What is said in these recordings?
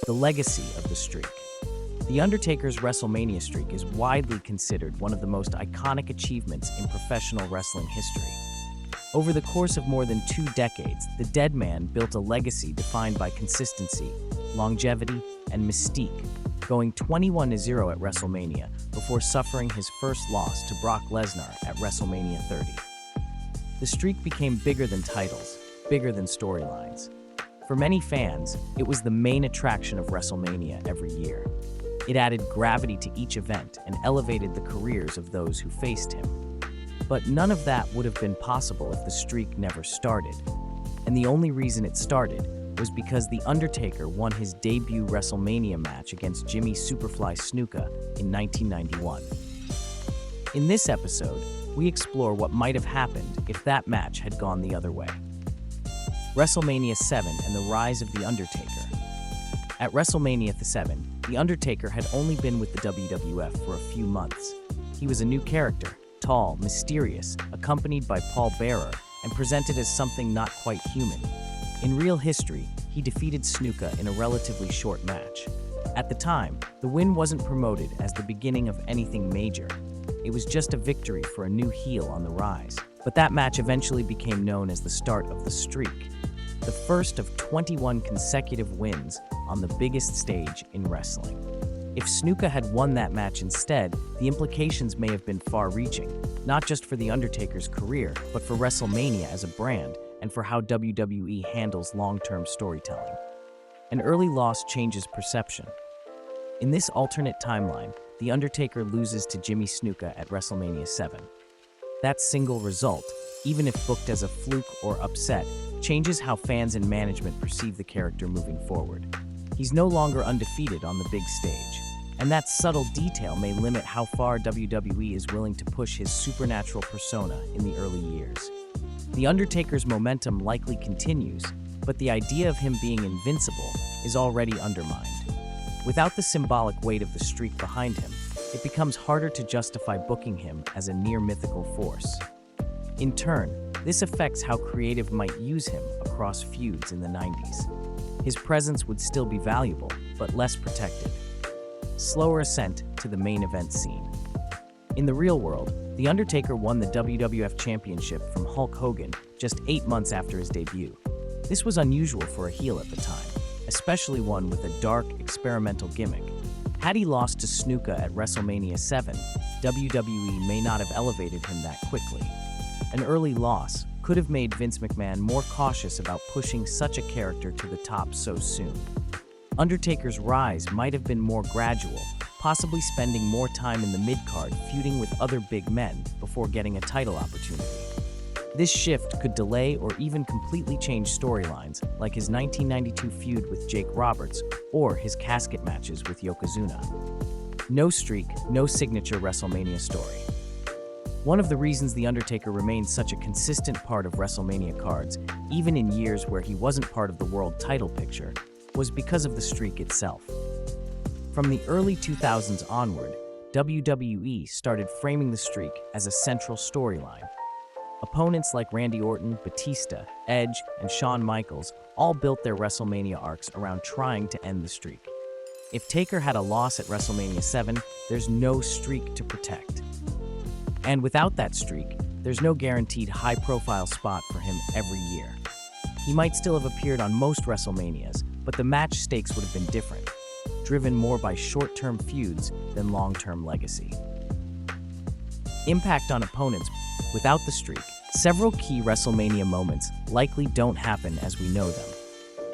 The legacy of the streak. The Undertaker's WrestleMania streak is widely considered one of the most iconic achievements in professional wrestling history. Over the course of more than 2 decades, the Deadman built a legacy defined by consistency, longevity, and mystique, going 21-0 at WrestleMania before suffering his first loss to Brock Lesnar at WrestleMania 30. The streak became bigger than titles, bigger than storylines. For many fans, it was the main attraction of WrestleMania every year. It added gravity to each event and elevated the careers of those who faced him. But none of that would have been possible if the streak never started. And the only reason it started was because The Undertaker won his debut WrestleMania match against Jimmy Superfly Snuka in 1991. In this episode, we explore what might have happened if that match had gone the other way. WrestleMania 7 and the rise of The Undertaker. At WrestleMania 7, The Undertaker had only been with the WWF for a few months. He was a new character, tall, mysterious, accompanied by Paul Bearer, and presented as something not quite human. In real history, he defeated Snuka in a relatively short match. At the time, the win wasn't promoted as the beginning of anything major. It was just a victory for a new heel on the rise. But that match eventually became known as the start of the streak, the first of 21 consecutive wins on the biggest stage in wrestling. If Snuka had won that match instead, the implications may have been far-reaching, not just for The Undertaker's career, but for WrestleMania as a brand and for how WWE handles long-term storytelling. An early loss changes perception. In this alternate timeline, The Undertaker loses to Jimmy Snuka at WrestleMania 7. That single result, even if booked as a fluke or upset, changes how fans and management perceive the character moving forward. He's no longer undefeated on the big stage, and that subtle detail may limit how far WWE is willing to push his supernatural persona in the early years. The Undertaker's momentum likely continues, but the idea of him being invincible is already undermined. Without the symbolic weight of the streak behind him, it becomes harder to justify booking him as a near-mythical force. In turn, this affects how creative might use him across feuds in the 90s. His presence would still be valuable, but less protected. Slower ascent to the main event scene. In the real world, The Undertaker won the WWF Championship from Hulk Hogan just 8 months after his debut. This was unusual for a heel at the time, especially one with a dark, experimental gimmick. Had he lost to Snuka at WrestleMania 7, WWE may not have elevated him that quickly. An early loss could have made Vince McMahon more cautious about pushing such a character to the top so soon. Undertaker's rise might have been more gradual, possibly spending more time in the mid-card feuding with other big men before getting a title opportunity. This shift could delay or even completely change storylines, like his 1992 feud with Jake Roberts or his casket matches with Yokozuna. No streak, no signature WrestleMania story. One of the reasons The Undertaker remained such a consistent part of WrestleMania cards, even in years where he wasn't part of the world title picture, was because of the streak itself. From the early 2000s onward, WWE started framing the streak as a central storyline. Opponents like Randy Orton, Batista, Edge, and Shawn Michaels all built their WrestleMania arcs around trying to end the streak. If Taker had a loss at WrestleMania 7, there's no streak to protect. And without that streak, there's no guaranteed high-profile spot for him every year. He might still have appeared on most WrestleManias, but the match stakes would have been different, driven more by short-term feuds than long-term legacy. Impact on opponents. Without the streak, several key WrestleMania moments likely don't happen as we know them.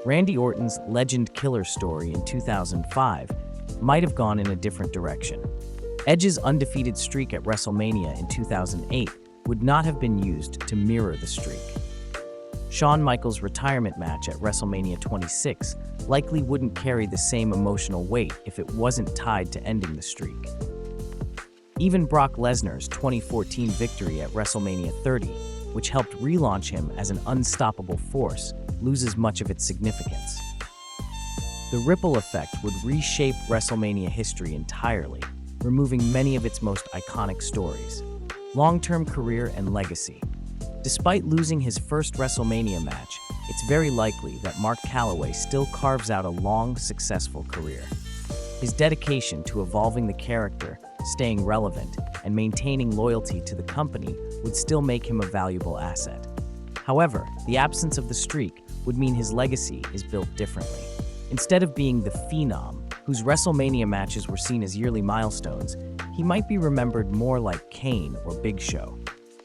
Randy Orton's Legend Killer story in 2005 might have gone in a different direction. Edge's undefeated streak at WrestleMania in 2008 would not have been used to mirror the streak. Shawn Michaels' retirement match at WrestleMania 26 likely wouldn't carry the same emotional weight if it wasn't tied to ending the streak. Even Brock Lesnar's 2014 victory at WrestleMania 30, which helped relaunch him as an unstoppable force, loses much of its significance. The ripple effect would reshape WrestleMania history entirely, removing many of its most iconic stories. Long-term career and legacy. Despite losing his first WrestleMania match, it's very likely that Mark Calloway still carves out a long, successful career. His dedication to evolving the character, staying relevant, and maintaining loyalty to the company would still make him a valuable asset. However, the absence of the streak would mean his legacy is built differently. Instead of being the phenom, whose WrestleMania matches were seen as yearly milestones, he might be remembered more like Kane or Big Show.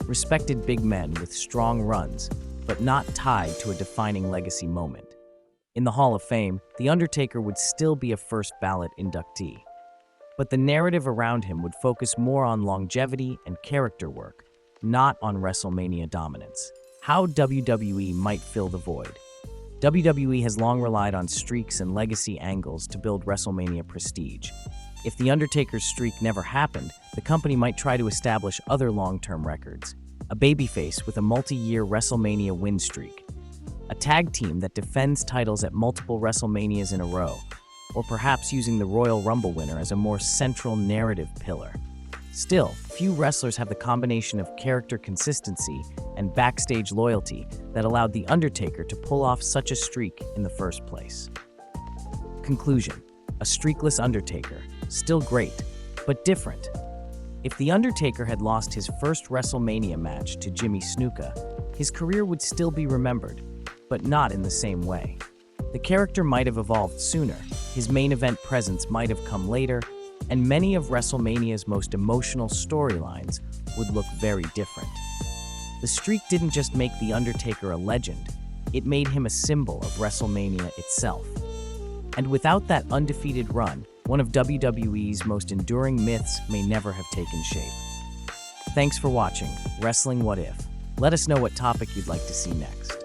Respected big men with strong runs, but not tied to a defining legacy moment. In the Hall of Fame, The Undertaker would still be a first-ballot inductee. But the narrative around him would focus more on longevity and character work, not on WrestleMania dominance. How WWE might fill the void. WWE has long relied on streaks and legacy angles to build WrestleMania prestige. If The Undertaker's streak never happened, the company might try to establish other long-term records. A babyface with a multi-year WrestleMania win streak. A tag team that defends titles at multiple WrestleManias in a row, or perhaps using the Royal Rumble winner as a more central narrative pillar. Still, few wrestlers have the combination of character consistency and backstage loyalty that allowed The Undertaker to pull off such a streak in the first place. Conclusion: a streakless Undertaker, still great, but different. If The Undertaker had lost his first WrestleMania match to Jimmy Snuka, his career would still be remembered, but not in the same way. The character might have evolved sooner, his main event presence might have come later, and many of WrestleMania's most emotional storylines would look very different. The streak didn't just make The Undertaker a legend, it made him a symbol of WrestleMania itself. And without that undefeated run, one of WWE's most enduring myths may never have taken shape. Thanks for watching Wrestling What If. Let us know what topic you'd like to see next.